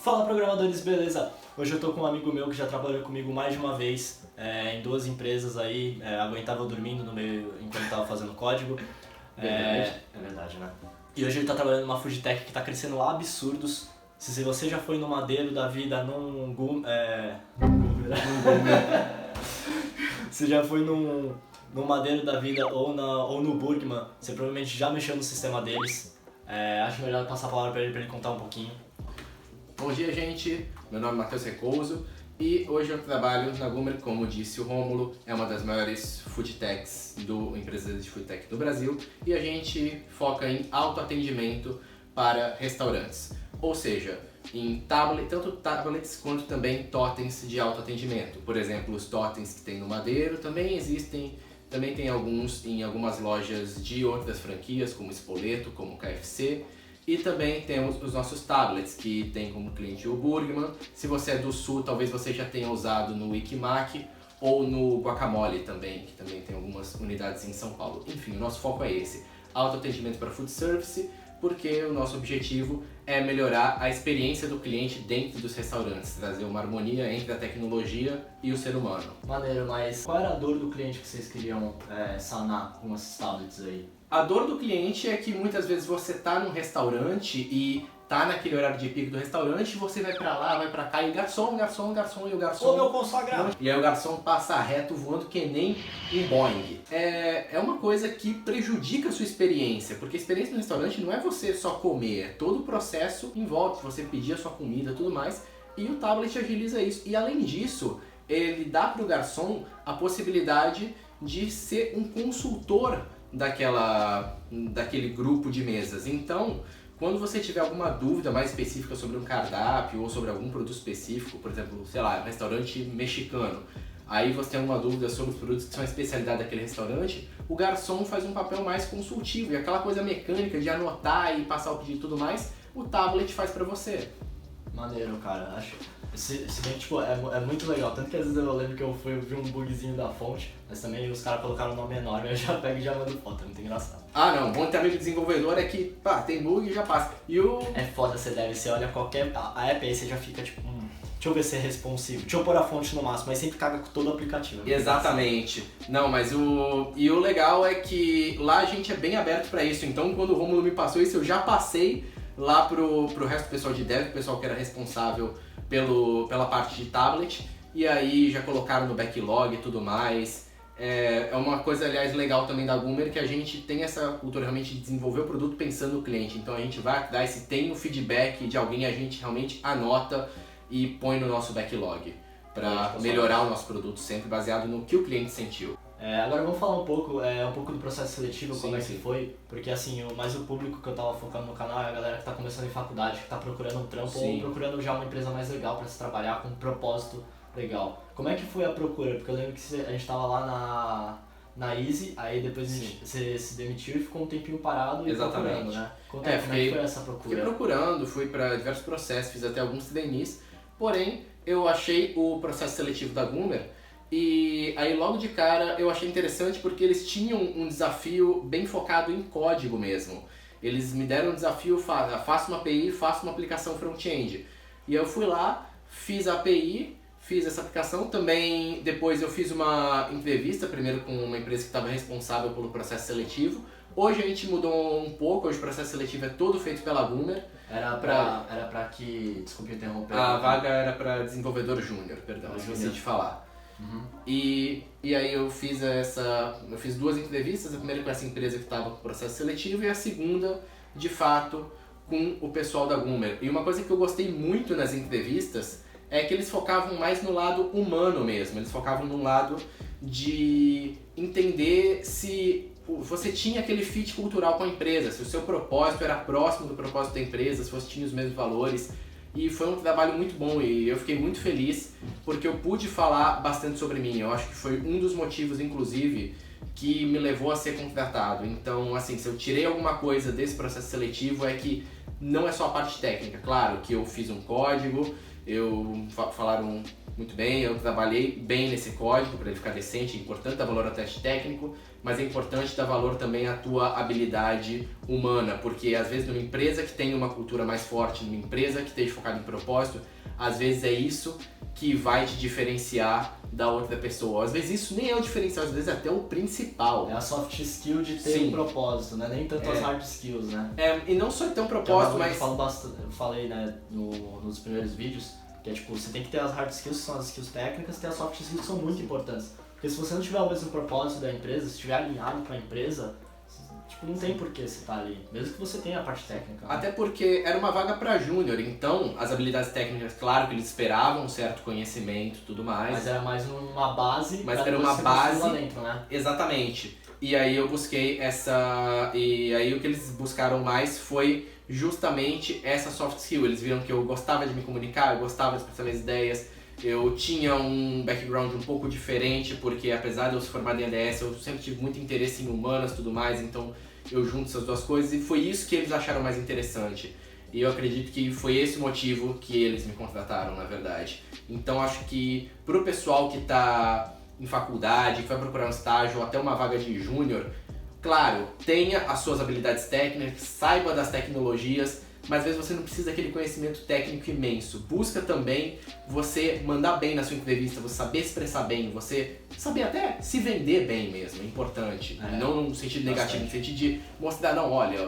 Fala programadores, beleza? Hoje eu tô com um amigo meu que já trabalhou comigo mais de uma vez em duas empresas aí, aguentava eu dormindo no meio enquanto tava fazendo código. É verdade, né? E hoje ele tá trabalhando numa Fujitec que tá crescendo absurdos. Se você já foi no Madeiro da vida, se já foi no Madeiro da vida ou no Burgman, você provavelmente já mexeu no sistema deles. Acho melhor eu passar a palavra pra ele contar um pouquinho. Bom dia, gente. Meu nome é Matheus Recouso e hoje eu trabalho na Gumer, como disse o Rômulo, é uma das maiores foodtechs empresas de foodtech do Brasil, e a gente foca em autoatendimento para restaurantes, ou seja, em tanto tablets quanto também totens de autoatendimento. Por exemplo, os totens que tem no Madeiro também existem, também tem alguns em algumas lojas de outras franquias, como Spoleto, como KFC. E também temos os nossos tablets, que tem como cliente o Burgman. Se você é do Sul, talvez você já tenha usado no Wikimac ou no Guacamole também, que também tem algumas unidades em São Paulo. Enfim, o nosso foco é esse, autoatendimento para food service, porque o nosso objetivo é melhorar a experiência do cliente dentro dos restaurantes, trazer uma harmonia entre a tecnologia e o ser humano. Maneiro, mas qual era a dor do cliente que vocês queriam sanar com esses tablets aí? A dor do cliente é que muitas vezes você tá num restaurante e tá naquele horário de pico do restaurante, você vai pra lá, vai pra cá e garçom, e o garçom... Ô meu consagrado! E aí o garçom passa reto voando que nem um Boeing. É uma coisa que prejudica a sua experiência, porque a experiência no restaurante não é você só comer, é todo o processo em volta, você pedir a sua comida e tudo mais, e o tablet agiliza isso. E além disso, ele dá pro garçom a possibilidade de ser um consultor daquele grupo de mesas. Então, quando você tiver alguma dúvida mais específica sobre um cardápio ou sobre algum produto específico, por exemplo, sei lá, um restaurante mexicano, aí você tem alguma dúvida sobre os produtos que são a especialidade daquele restaurante, o garçom faz um papel mais consultivo, e aquela coisa mecânica de anotar e passar o pedido e tudo mais, o tablet faz pra você. Maneiro, cara. Acho. Se bem que, tipo, é muito legal. Tanto que às vezes eu lembro que eu vi um bugzinho da fonte, mas também os caras colocaram um nome enorme, eu já pego e já mando foto, é muito engraçado. Ah não, bom ter amigo de desenvolvedor é que, pá, tem bug e já passa. É foda, você olha qualquer... A app aí você já fica tipo, deixa eu ver se é responsivo, deixa eu pôr a fonte no máximo, mas sempre caga com todo o aplicativo. Exatamente. Não, mas o legal é que lá a gente é bem aberto pra isso, então quando o Rômulo me passou isso, eu já passei lá pro resto do pessoal de dev, o pessoal que era responsável pela parte de tablet, e aí já colocaram no backlog e tudo mais. É uma coisa, aliás, legal também da Gumer, que a gente tem essa cultura realmente de desenvolver o produto pensando no cliente. Então a gente vai dar se tem o feedback de alguém, a gente realmente anota e põe no nosso backlog para melhorar o nosso produto sempre baseado no que o cliente sentiu. Agora vamos falar um pouco do processo seletivo, como é que Sim. foi, porque assim, mais o público que eu tava focando no canal é a galera que tá começando em faculdade, que tá procurando um trampo ou procurando já uma empresa mais legal para se trabalhar com um propósito legal. Como é que foi a procura? Porque eu lembro que a gente tava lá na Easy, aí depois você se demitiu e ficou um tempinho parado e procurando, né? Conta aí, como é que foi essa procura? Fiquei procurando, fui para diversos processos, fiz até alguns trainees, porém eu achei o processo seletivo da Gumer. E aí logo de cara eu achei interessante porque eles tinham um desafio bem focado em código mesmo. Eles me deram um desafio, faça uma API, faça uma aplicação front-end. E eu fui lá, fiz a API, fiz essa aplicação. Também depois eu fiz uma entrevista, primeiro com uma empresa que estava responsável pelo processo seletivo. Hoje a gente mudou um pouco, hoje o processo seletivo é todo feito pela Gumer. Era pra que... Desculpe interromper. A vaga era para desenvolvedor júnior, perdão, esqueci de falar. Uhum. E aí eu fiz duas entrevistas, a primeira com essa empresa que estava com o processo seletivo e a segunda, de fato, com o pessoal da Gumer. E uma coisa que eu gostei muito nas entrevistas é que eles focavam mais no lado humano mesmo, eles focavam no lado de entender se você tinha aquele fit cultural com a empresa, se o seu propósito era próximo do propósito da empresa, se você tinha os mesmos valores. E foi um trabalho muito bom e eu fiquei muito feliz porque eu pude falar bastante sobre mim. Eu acho que foi um dos motivos, inclusive, que me levou a ser contratado. Então, assim, se eu tirei alguma coisa desse processo seletivo é que não é só a parte técnica. Claro que eu fiz um código, falaram muito bem, eu trabalhei bem nesse código para ele ficar decente, é importante dar valor ao teste técnico, mas é importante dar valor também à tua habilidade humana, porque às vezes numa empresa que tem uma cultura mais forte, numa empresa que esteja focada em propósito, às vezes é isso que vai te diferenciar da outra pessoa. Às vezes isso nem é o diferencial, às vezes é até o principal. É a soft skill de ter um propósito, né? Nem tanto as hard skills, né? E não só ter um propósito, mas... Eu falei, né, nos primeiros vídeos, que é tipo, você tem que ter as hard skills, que são as skills técnicas, e ter as soft skills, que são muito importantes. Porque se você não tiver o mesmo propósito da empresa, se estiver alinhado com a empresa, tipo, não tem por que você estar ali, mesmo que você tenha a parte técnica. Né? Até porque era uma vaga para júnior, então as habilidades técnicas, claro que eles esperavam um certo conhecimento e tudo mais. Mas era mais uma base. Mas era uma base lá dentro, né? Exatamente. E aí eu busquei essa... E aí o que eles buscaram mais foi justamente essa soft skill. Eles viram que eu gostava de me comunicar, eu gostava de expressar minhas ideias, eu tinha um background um pouco diferente, porque apesar de eu ser formado em ADS, eu sempre tive muito interesse em humanas e tudo mais, então eu junto essas duas coisas e foi isso que eles acharam mais interessante. E eu acredito que foi esse o motivo que eles me contrataram, na verdade. Então acho que pro pessoal que tá em faculdade, que vai procurar um estágio ou até uma vaga de júnior, claro, tenha as suas habilidades técnicas, saiba das tecnologias, mas às vezes você não precisa daquele conhecimento técnico imenso. Busca também você mandar bem na sua entrevista, você saber expressar bem, você saber até se vender bem mesmo, é importante. Não no sentido negativo, no sentido de mostrar, não, olha,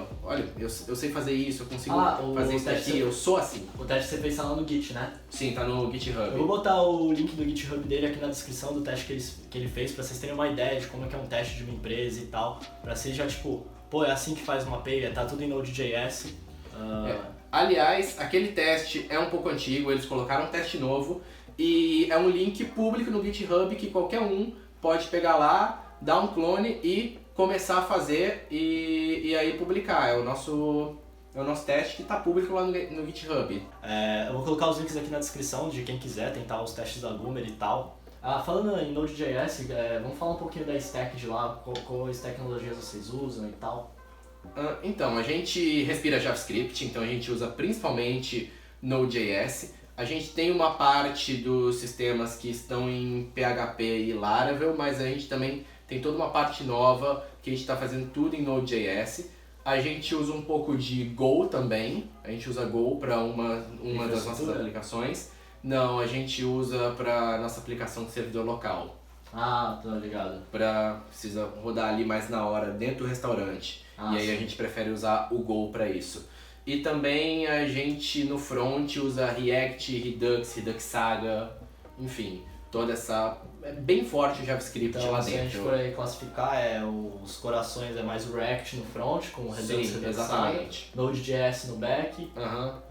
eu sei fazer isso, eu consigo fazer isso daqui, eu sou assim. O teste você fez lá no Git, né? Sim, tá no GitHub. Eu vou botar o link do GitHub dele aqui na descrição do teste que ele fez, pra vocês terem uma ideia de como é que é um teste de uma empresa e tal, pra vocês já tipo, pô, é assim que faz uma API, tá tudo em Node.js. Aliás, aquele teste é um pouco antigo, eles colocaram um teste novo e é um link público no GitHub que qualquer um pode pegar lá, dar um clone e começar a fazer e aí publicar. É o nosso teste que está público lá no GitHub. Eu vou colocar os links aqui na descrição de quem quiser tentar os testes da Goomer e tal. Falando em Node.js, vamos falar um pouquinho da stack de lá, quais tecnologias vocês usam e tal. Então, a gente respira JavaScript, então a gente usa principalmente Node.js. A gente tem uma parte dos sistemas que estão em PHP e Laravel, mas a gente também tem toda uma parte nova que a gente está fazendo tudo em Node.js. A gente usa um pouco de Go também, a gente usa Go para uma das nossas aplicações. Não, a gente usa para nossa aplicação de servidor local. Tô ligado. Precisa rodar ali mais na hora, dentro do restaurante. E aí a gente prefere usar o Go para isso. E também a gente no front usa React, Redux Saga, enfim, toda essa... É bem forte o JavaScript então, lá dentro. dentro. Se a gente for aí classificar, os corações é mais o React no front, com Redux, exatamente. Saga, Node.js no back,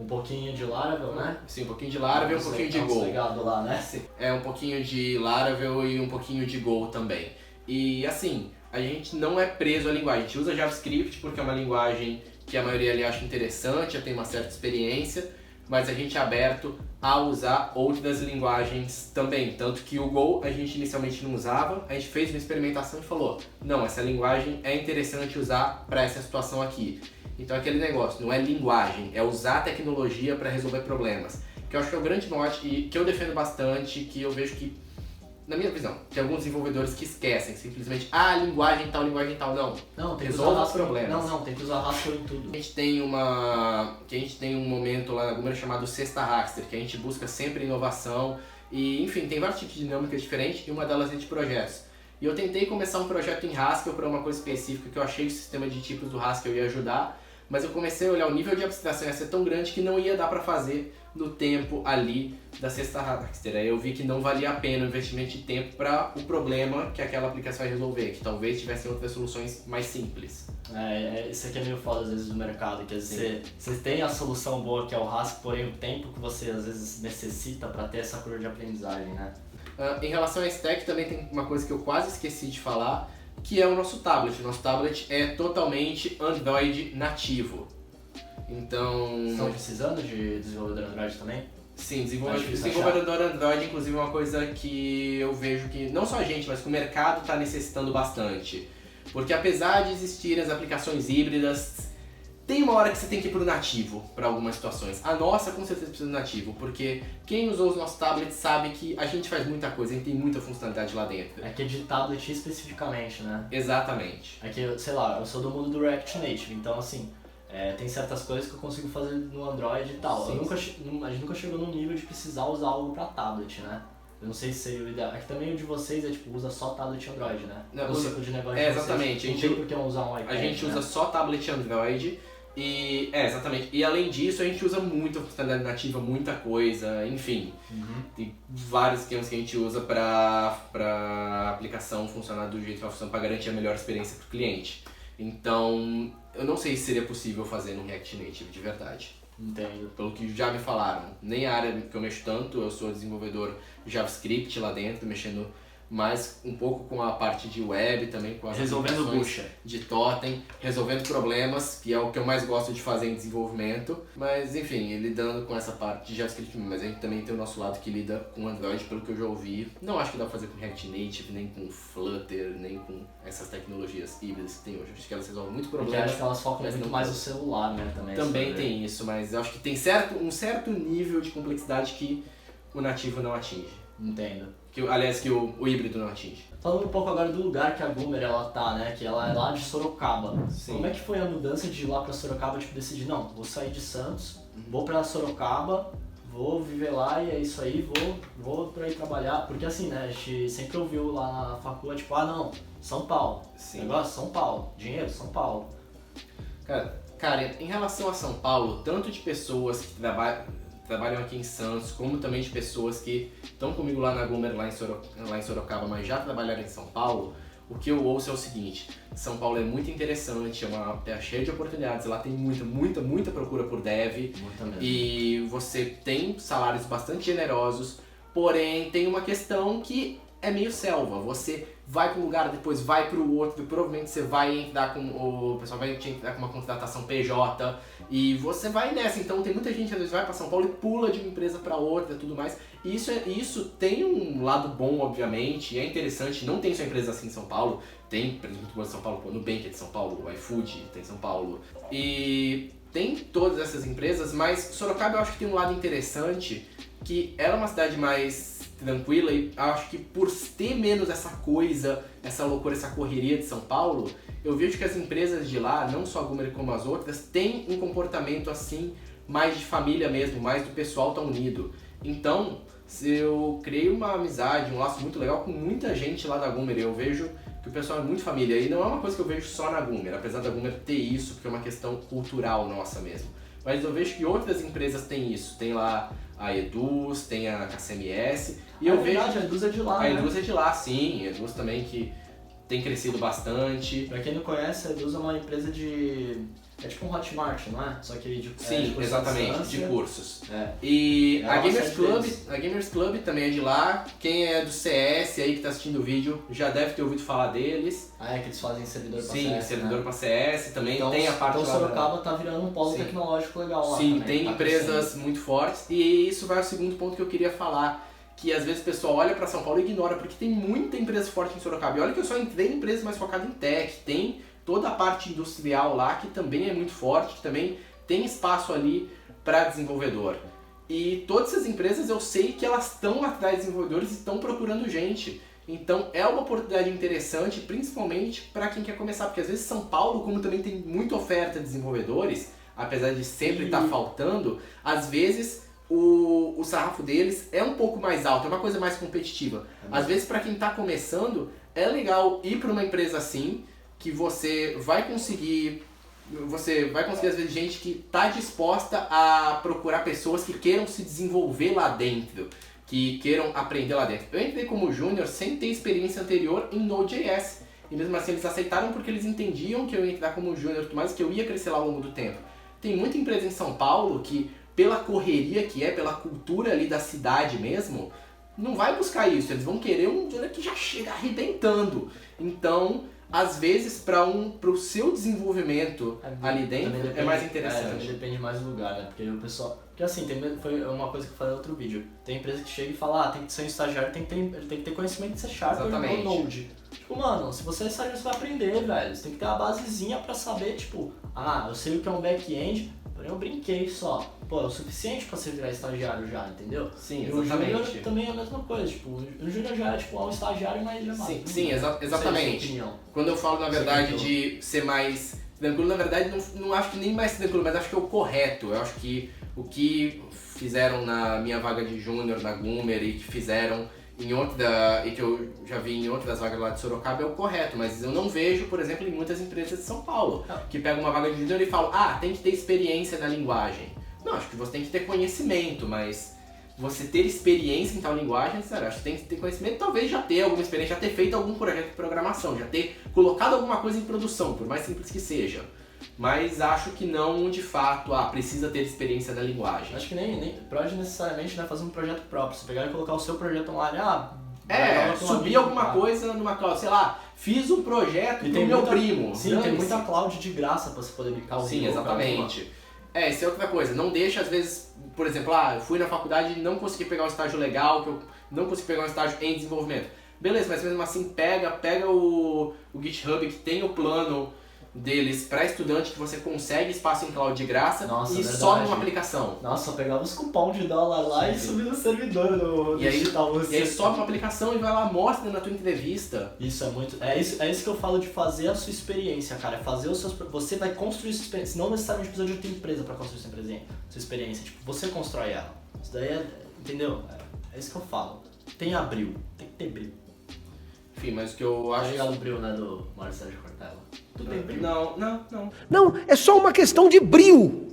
um pouquinho de Laravel, né? Sim, um pouquinho de Laravel e um pouquinho de Go. Lá, né? Um pouquinho de Laravel e um pouquinho de Go também. E assim, a gente não é preso à linguagem, a gente usa JavaScript porque é uma linguagem que a maioria ali acha interessante, já tem uma certa experiência, mas a gente é aberto a usar outras linguagens também. Tanto que o Go a gente inicialmente não usava, a gente fez uma experimentação e falou, não, essa linguagem é interessante usar para essa situação aqui. Então aquele negócio, não é linguagem, é usar a tecnologia para resolver problemas. Que eu acho que é o grande norte e que eu defendo bastante, que eu vejo que, na minha visão, tem alguns desenvolvedores que esquecem simplesmente, linguagem tal, não, tem resolva os problemas. Não, tem que usar Haskell em tudo. A gente tem um momento lá na Goomer chamado Sexta Hackster, que a gente busca sempre inovação e, enfim, tem vários tipos de dinâmicas diferentes e uma delas é de projetos. E eu tentei começar um projeto em Haskell para uma coisa específica que eu achei que o sistema de tipos do Haskell ia ajudar, mas eu comecei a olhar o nível de abstração ia ser tão grande que não ia dar para fazer no tempo ali da Sexta Hackster. Aí eu vi que não valia a pena o investimento de tempo para o problema que aquela aplicação vai resolver, que talvez tivessem outras soluções mais simples. Isso aqui é meio foda às vezes do mercado, que às vezes você tem a solução boa que é o Haskell, porém o tempo que você às vezes necessita para ter essa curva de aprendizagem, né? Em relação à stack também tem uma coisa que eu quase esqueci de falar, que é o nosso tablet. O nosso tablet é totalmente Android nativo. Então... Estão precisando de desenvolvedor Android também? Sim, desenvolvedor Android, inclusive, é uma coisa que eu vejo que não só a gente, mas que o mercado está necessitando bastante. Porque apesar de existirem as aplicações híbridas, tem uma hora que você tem que ir pro nativo para algumas situações. A nossa com certeza precisa do nativo, porque quem usou os nossos tablets sabe que a gente faz muita coisa, a gente tem muita funcionalidade lá dentro. É que é de tablet especificamente, né? Exatamente. É que, sei lá, eu sou do mundo do React Native, então assim, tem certas coisas que eu consigo fazer no Android e tal. Sim, a gente nunca chegou num nível de precisar usar algo pra tablet, né? Eu não sei se seria o ideal. É que também o de vocês é tipo, usa só tablet e Android, né? Não, o ciclo de negócio de exatamente. vocês. Não tem por que usar um iPad, a gente né? usa só tablet e Android. E, exatamente. E além disso, a gente usa muita funcionalidade nativa, muita coisa, enfim. Tem vários esquemas que a gente usa pra aplicação funcionar do jeito que ela funciona, pra garantir a melhor experiência pro cliente. Então, eu não sei se seria possível fazer no React Native de verdade. Entendo. Pelo que já me falaram. Nem a área que eu mexo tanto, eu sou desenvolvedor JavaScript lá dentro, mexendo mais um pouco com a parte de web também, com as Resolvendo aplicações bucha. de totem, resolvendo problemas, que é o que eu mais gosto de fazer em desenvolvimento. Mas enfim, lidando com essa parte de JavaScript, mas a gente também tem o nosso lado que lida com Android, pelo que eu já ouvi. Não acho que dá pra fazer com React Native, nem com Flutter, nem com essas tecnologias híbridas que tem hoje. Acho que elas resolvem muito Porque problemas. acho que elas focam mas muito não mais no tanto. celular, né? Também tem isso, mas eu acho que tem um certo nível de complexidade que o nativo não atinge. Entendo. Aliás, que o híbrido não atinge. Falando um pouco agora do lugar que a Goomer ela tá, né? Que ela é lá de Sorocaba. Sim. Como é que foi a mudança de ir lá pra Sorocaba, tipo, decidir, não, vou sair de Santos, vou pra Sorocaba, vou viver lá e é isso aí, vou pra ir trabalhar. Porque assim, né, a gente sempre ouviu lá na faculdade, tipo, não, São Paulo. Sim. Negócio, São Paulo. Dinheiro, São Paulo. Cara, em relação a São Paulo, tanto de pessoas que trabalham aqui em Santos, como também de pessoas que estão comigo lá na Goomer, lá em Sorocaba, mas já trabalharam em São Paulo, o que eu ouço é o seguinte: São Paulo é muito interessante, é uma terra cheia de oportunidades, lá tem muita procura por dev, Muita mesmo. e você tem salários bastante generosos, porém tem uma questão que é meio selva. Você vai para um lugar, depois vai para o outro, e provavelmente você vai entrar com o pessoal vai te entrar com uma contratação PJ e você vai nessa. Então tem muita gente que às vezes vai para São Paulo e pula de uma empresa para outra e tudo mais. E isso tem um lado bom, obviamente, é interessante. Não tem só empresas assim em São Paulo, tem empresas muito boas em São Paulo, o Nubank é de São Paulo, o iFood tem em São Paulo. E tem todas essas empresas, mas Sorocaba eu acho que tem um lado interessante, que ela é uma cidade mais tranquila e acho que por ter menos essa coisa, essa loucura, essa correria de São Paulo, eu vejo que as empresas de lá, não só a Goomer como as outras, têm um comportamento assim, mais de família mesmo, mais do pessoal tá unido. Então, eu criei uma amizade, um laço muito legal com muita gente lá da Goomer. Eu vejo que o pessoal é muito família e não é uma coisa que eu vejo só na Goomer, apesar da Goomer ter isso, porque é uma questão cultural nossa mesmo. Mas eu vejo que outras empresas têm isso, tem lá a Eduz, tem a KCMS, e eu vejo... a Eduz é de lá, A né? Eduz é de lá, sim, a Eduz também que tem crescido bastante. Pra quem não conhece, a Eduz é uma empresa de... É tipo um Hotmart, não é? Só que de Sim, curso à exatamente, de distância. cursos. É. E É a uma Gamers sede Club, deles. a Gamers Club também é de lá. Quem é do CS aí que tá assistindo o vídeo já deve ter ouvido falar deles. Ah, é que eles fazem servidor pra Sim, CS, servidor né? para CS, também Então, tem a parte então lá Sorocaba tá virando um polo Sim. tecnológico legal lá Sim, também. tem tá empresas muito fortes, e isso vai ao segundo ponto que eu queria falar, que às vezes o pessoal olha para São Paulo e ignora, porque tem muita empresa forte em Sorocaba. E olha que eu só entrei em empresas mais focadas em tech, tem toda a parte industrial lá que também é muito forte, que também tem espaço ali para desenvolvedor. E todas essas empresas eu sei que elas estão atrás de desenvolvedores e estão procurando gente. Então é uma oportunidade interessante, principalmente para quem quer começar, porque às vezes São Paulo, como também tem muita oferta de desenvolvedores, apesar de sempre estar faltando, às vezes o sarrafo deles é um pouco mais alto, é uma coisa mais competitiva. Às vezes para quem está começando, é legal ir para uma empresa assim, que você vai conseguir às vezes gente que está disposta a procurar pessoas que queiram se desenvolver lá dentro, que queiram aprender lá dentro. Eu entrei como júnior sem ter experiência anterior em Node.js. E mesmo assim eles aceitaram porque eles entendiam que eu ia entrar como júnior, mas que eu ia crescer lá ao longo do tempo. Tem muita empresa em São Paulo que, pela correria que é, pela cultura ali da cidade mesmo, não vai buscar isso. Eles vão querer um júnior que já chega arrebentando. Então, às vezes pro seu desenvolvimento ali dentro é mais interessante. Também depende mais do lugar, né? Porque o pessoal... Porque assim, foi uma coisa que eu falei no outro vídeo. Tem empresa que chega e fala, tem que ser um estagiário, ele tem que ter conhecimento de C# ou Node. Tipo, mano, se você é estagiário, você vai aprender, velho. Você tem que ter uma basezinha pra saber, tipo, eu sei o que é um back-end, porém eu brinquei só. Pô, é o suficiente pra você virar estagiário já, entendeu? Sim, exatamente. E o júnior também é a mesma coisa, tipo, o júnior já é tipo um estagiário, mas já é Sim, exatamente. Quando eu falo, na verdade, de ser mais tranquilo, na verdade, não acho que nem mais tranquilo, mas acho que é o correto. Eu acho que o que fizeram na minha vaga de júnior na Gumer e que fizeram e que eu já vi em outras vagas lá de Sorocaba é o correto, mas eu não vejo, por exemplo, em muitas empresas de São Paulo, que pegam uma vaga de júnior e falam, tem que ter experiência na linguagem. Não, acho que você tem que ter conhecimento, mas você ter experiência em tal linguagem, sério, acho que tem que ter conhecimento, talvez já ter alguma experiência, já ter feito algum projeto de programação, já ter colocado alguma coisa em produção, por mais simples que seja. Mas acho que não, de fato, precisa ter experiência na linguagem. Acho que nem pode necessariamente, né, fazer um projeto próprio. Você pegar e colocar o seu projeto online, subir alguma coisa numa cloud, sei lá, fiz um projeto pro meu primo. Sim, tem muita cloud de graça pra você poder brincar. Sim, exatamente. Isso é outra coisa. Não deixa, às vezes, por exemplo, eu fui na faculdade e não consegui pegar um estágio legal, que eu não consegui pegar um estágio em desenvolvimento. Beleza, mas mesmo assim pega o GitHub que tem o plano deles para estudante, que você consegue espaço em cloud de graça. Nossa, e sobe uma aplicação. Nossa, eu pegava os cupons de dólar lá e subia no servidor do digital. E aí sobe uma aplicação e vai lá, mostra na tua entrevista. Isso é muito... É isso que eu falo de fazer a sua experiência, cara. É fazer os seus... Você vai construir sua experiência. Não necessariamente precisa de outra empresa para construir sua experiência. Tipo, você constrói ela. Isso daí entendeu? É isso que eu falo. Tem abril. Tem que ter bril. Enfim, mas o que eu acho... Tá ligado o bril, né, do Mário Sérgio Cortella? Tu tem bril? Não. Não, é só uma questão de brio.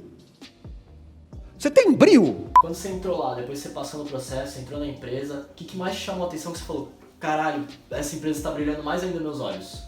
Você tem brio? Quando você entrou lá, depois você passou no processo, entrou na empresa, o que mais te chamou a atenção que você falou, caralho, essa empresa está brilhando mais ainda nos meus olhos?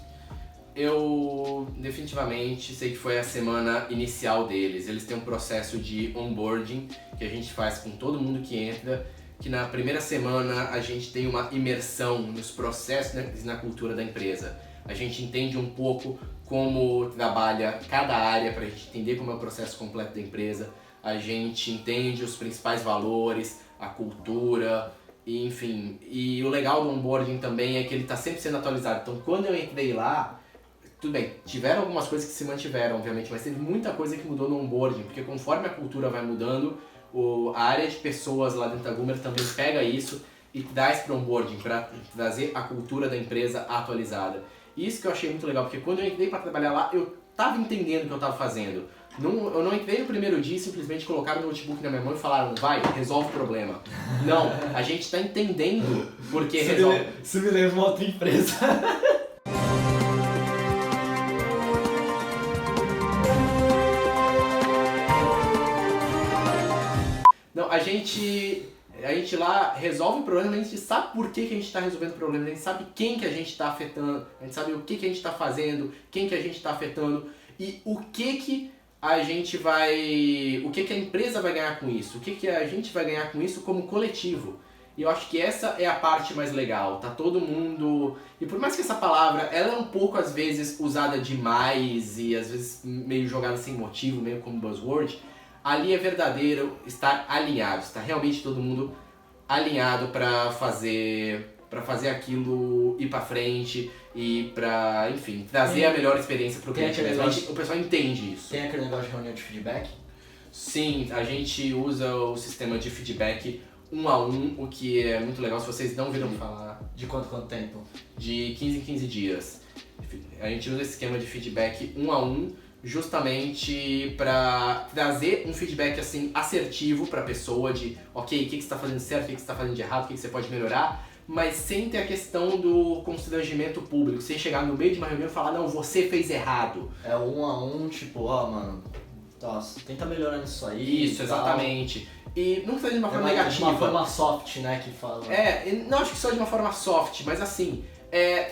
Eu definitivamente sei que foi a semana inicial deles. Eles têm um processo de onboarding que a gente faz com todo mundo que entra, que na primeira semana a gente tem uma imersão nos processos e na cultura da empresa. A gente entende um pouco como trabalha cada área para a gente entender como é o processo completo da empresa. A gente entende os principais valores, a cultura, e, enfim. E o legal do onboarding também é que ele está sempre sendo atualizado. Então, quando eu entrei lá, tudo bem, tiveram algumas coisas que se mantiveram, obviamente, mas teve muita coisa que mudou no onboarding, porque conforme a cultura vai mudando, a área de pessoas lá dentro da Gumer também pega isso e traz para o onboarding, para trazer a cultura da empresa atualizada. Isso que eu achei muito legal, porque quando eu entrei para trabalhar lá, eu estava entendendo o que eu estava fazendo. Eu não entrei no primeiro dia e simplesmente colocaram o notebook na minha mão e falaram, vai, resolve o problema. Não, a gente está entendendo porque resolve. Isso me lembra uma outra empresa. Não, a gente lá resolve o problema, a gente sabe por que a gente está resolvendo o problema, a gente sabe quem que a gente está afetando, a gente sabe o que a gente está fazendo, quem que a gente está afetando e o que a gente vai... o que a empresa vai ganhar com isso, o que a gente vai ganhar com isso como coletivo. E eu acho que essa é a parte mais legal, tá todo mundo... E por mais que essa palavra, ela é um pouco às vezes usada demais e às vezes meio jogada sem motivo, meio como buzzword, ali é verdadeiro estar alinhado, está realmente todo mundo alinhado para fazer aquilo ir para frente e para, enfim, trazer a melhor experiência para o cliente. O pessoal entende isso. Tem aquele negócio de reunião de feedback? Sim, a gente usa o sistema de feedback 1 a 1, o que é muito legal. Se vocês não viram falar... De quanto tempo? De 15 em 15 dias. A gente usa esse esquema de feedback 1 a 1, justamente para trazer um feedback assim assertivo para a pessoa de ok, o que você está fazendo certo, o que você está fazendo de errado, o que você pode melhorar, mas sem ter a questão do constrangimento público, sem chegar no meio de uma reunião e falar, não, você fez errado. É 1 a 1, tipo, mano, nossa, tenta melhorar nisso aí. Isso, exatamente. E não precisa de uma forma negativa. De uma forma soft, né, que fala. Não acho que só de uma forma soft, mas assim,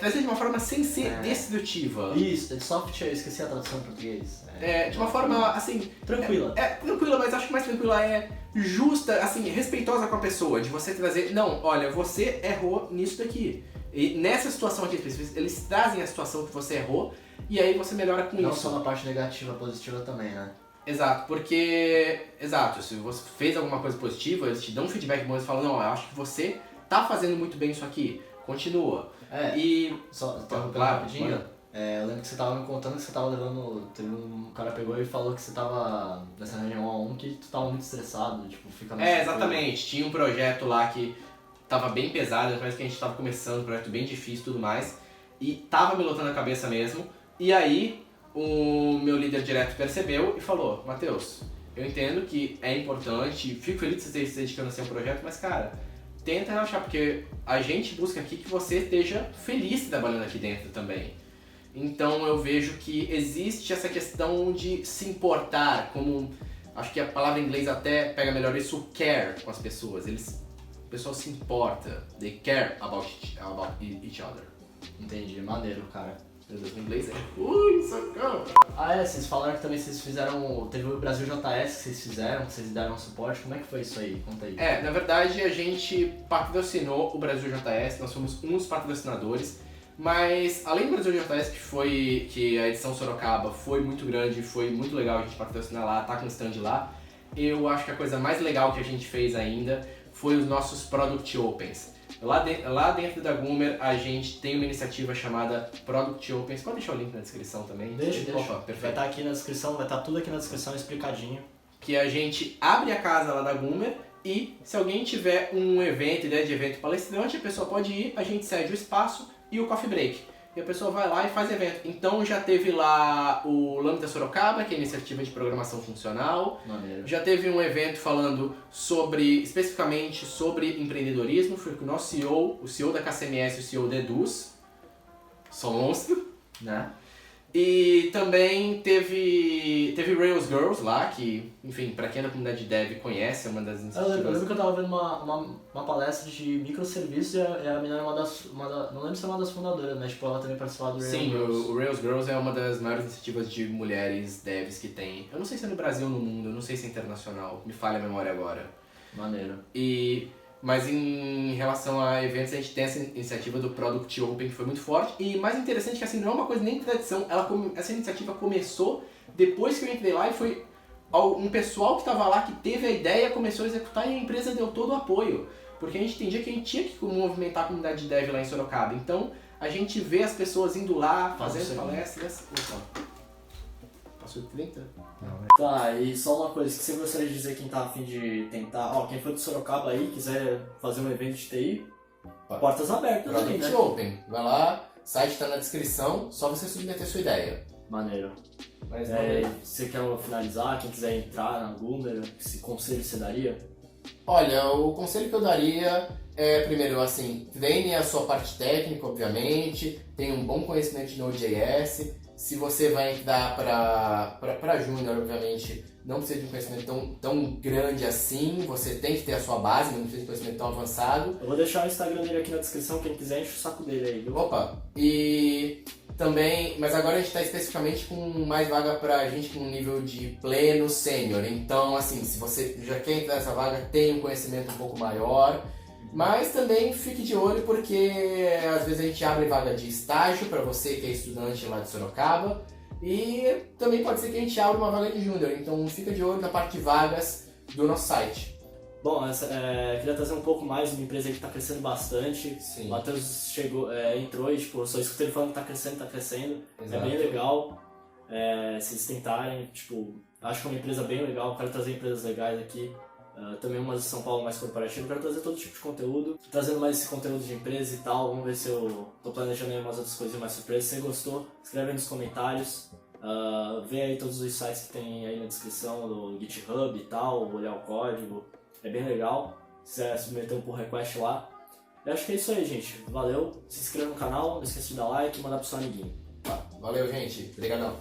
trazer de uma forma sem ser destrutiva. Isso, soft, eu esqueci a tradução em português. De uma forma, assim... Tranquila. Tranquila, mas acho que mais tranquila é justa, assim, respeitosa com a pessoa, de você trazer... Não, olha, você errou nisso daqui. E nessa situação aqui específica, eles trazem a situação que você errou e aí você melhora com Não isso. só na parte negativa, positiva também, né? Exato, porque... Exato, se você fez alguma coisa positiva, eles te dão um feedback bom e falam, não, eu acho que você tá fazendo muito bem isso aqui, continua. E... Só interrompendo claro, rapidinho, eu lembro que você tava me contando que você tava levando... Teve um cara pegou e falou que você tava nessa reunião A1 que tu tava muito estressado, tipo, fica mais... Exatamente, tinha um projeto lá que tava bem pesado, parece que a gente tava começando, um projeto bem difícil e tudo mais, e tava me lotando a cabeça mesmo, e aí o meu líder direto percebeu e falou, Matheus, eu entendo que é importante, fico feliz de você esteja se dedicando assim a um projeto, mas cara, tenta relaxar, porque a gente busca aqui que você esteja feliz trabalhando aqui dentro também. Então eu vejo que existe essa questão de se importar, como acho que a palavra em inglês até pega melhor isso, care com as pessoas. O pessoal se importa, they care about each other. Entendi, maneiro, cara. Meu Deus, o inglês é... socorro! Vocês falaram que também vocês fizeram... Teve o Brasil JS que vocês fizeram, que vocês deram suporte. Como é que foi isso aí? Conta aí. Na verdade a gente patrocinou o Brasil JS, nós fomos um dos patrocinadores, mas além do Brasil JS, que a edição Sorocaba foi muito grande, foi muito legal a gente patrocinar lá, tá com stand lá, eu acho que a coisa mais legal que a gente fez ainda foi os nossos Product Opens. Lá dentro da Goomer a gente tem uma iniciativa chamada Product Opens. Pode deixar o link na descrição também? Deixa. Opa, Vai perfeito. estar aqui na descrição, vai estar tudo aqui na descrição explicadinho. Que a gente abre a casa lá da Goomer e se alguém tiver um evento, ideia de evento palestrante, a pessoa pode ir, a gente cede o espaço e o coffee break. E a pessoa vai lá e faz evento. Então já teve lá o Lambda Sorocaba, que é a iniciativa de programação funcional. Maneiro. Já teve um evento falando especificamente sobre empreendedorismo. Foi com o nosso CEO, o CEO da KCMS e o CEO da Eduz. Só monstro. Né? E também teve Rails Girls lá, que, enfim, pra quem é da comunidade dev conhece, é uma das Eu iniciativas. lembro que eu tava vendo uma palestra de microserviços e a menina é não lembro se é uma das fundadoras, mas tipo, ela também participava do Rails Sim, Girls. o Rails Girls é uma das maiores iniciativas de mulheres devs que tem. Eu não sei se é no Brasil ou no mundo, eu não sei se é internacional, me falha a memória agora. Maneiro. Mas em relação a eventos, a gente tem essa iniciativa do Product Open que foi muito forte. E mais interessante que assim, não é uma coisa nem de tradição, essa iniciativa começou depois que eu entrei lá e foi um pessoal que estava lá que teve a ideia, começou a executar e a empresa deu todo o apoio. Porque a gente entendia que a gente tinha que movimentar a comunidade de dev lá em Sorocaba. Então a gente vê as pessoas indo lá, fazendo palestras. Opa, passou de 30? Tá, e só uma coisa que você gostaria de dizer quem tá a fim de tentar, quem for de Sorocaba aí, quiser fazer um evento de TI, portas abertas aí, Product né? Open, vai lá, o site tá na descrição, só você submeter sua ideia. Maneiro. Mas Você quer finalizar, quem quiser entrar na Goomer, esse conselho você daria? Olha, o conselho que eu daria é, primeiro, assim, treine a sua parte técnica, obviamente, tenha um bom conhecimento de Node.js. Se você vai entrar para Júnior, obviamente, não precisa de um conhecimento tão grande assim, você tem que ter a sua base, não precisa de conhecimento tão avançado. Eu vou deixar o Instagram dele aqui na descrição, quem quiser enche o saco dele aí, viu? Opa, e também, mas agora a gente está especificamente com mais vaga pra gente com um nível de pleno sênior, então assim, se você já quer entrar nessa vaga, tenha um conhecimento um pouco maior, mas também fique de olho porque às vezes a gente abre vaga de estágio para você que é estudante lá de Sorocaba e também pode ser que a gente abra uma vaga de júnior, então fica de olho na parte de vagas do nosso site. Bom, queria trazer um pouco mais de uma empresa que está crescendo bastante. Sim. O Matheus entrou e tipo, só escutei ele falando que está crescendo. Exato. É bem legal. Se eles tentarem, tipo, acho que é uma empresa bem legal, quero trazer empresas legais aqui. Também uma de São Paulo mais corporativa, quero trazer todo tipo de conteúdo. Trazendo mais esse conteúdo de empresa e tal, vamos ver se eu tô planejando aí umas outras coisinhas mais surpresas. Se você gostou, escreve aí nos comentários. Vê aí todos os sites que tem aí na descrição do GitHub e tal, olhar o código. É bem legal, se quiser submeter um pull request lá. Eu acho que é isso aí, gente. Valeu, se inscreva no canal, não esqueça de dar like e mandar pro seu amiguinho. Valeu, gente. Obrigadão.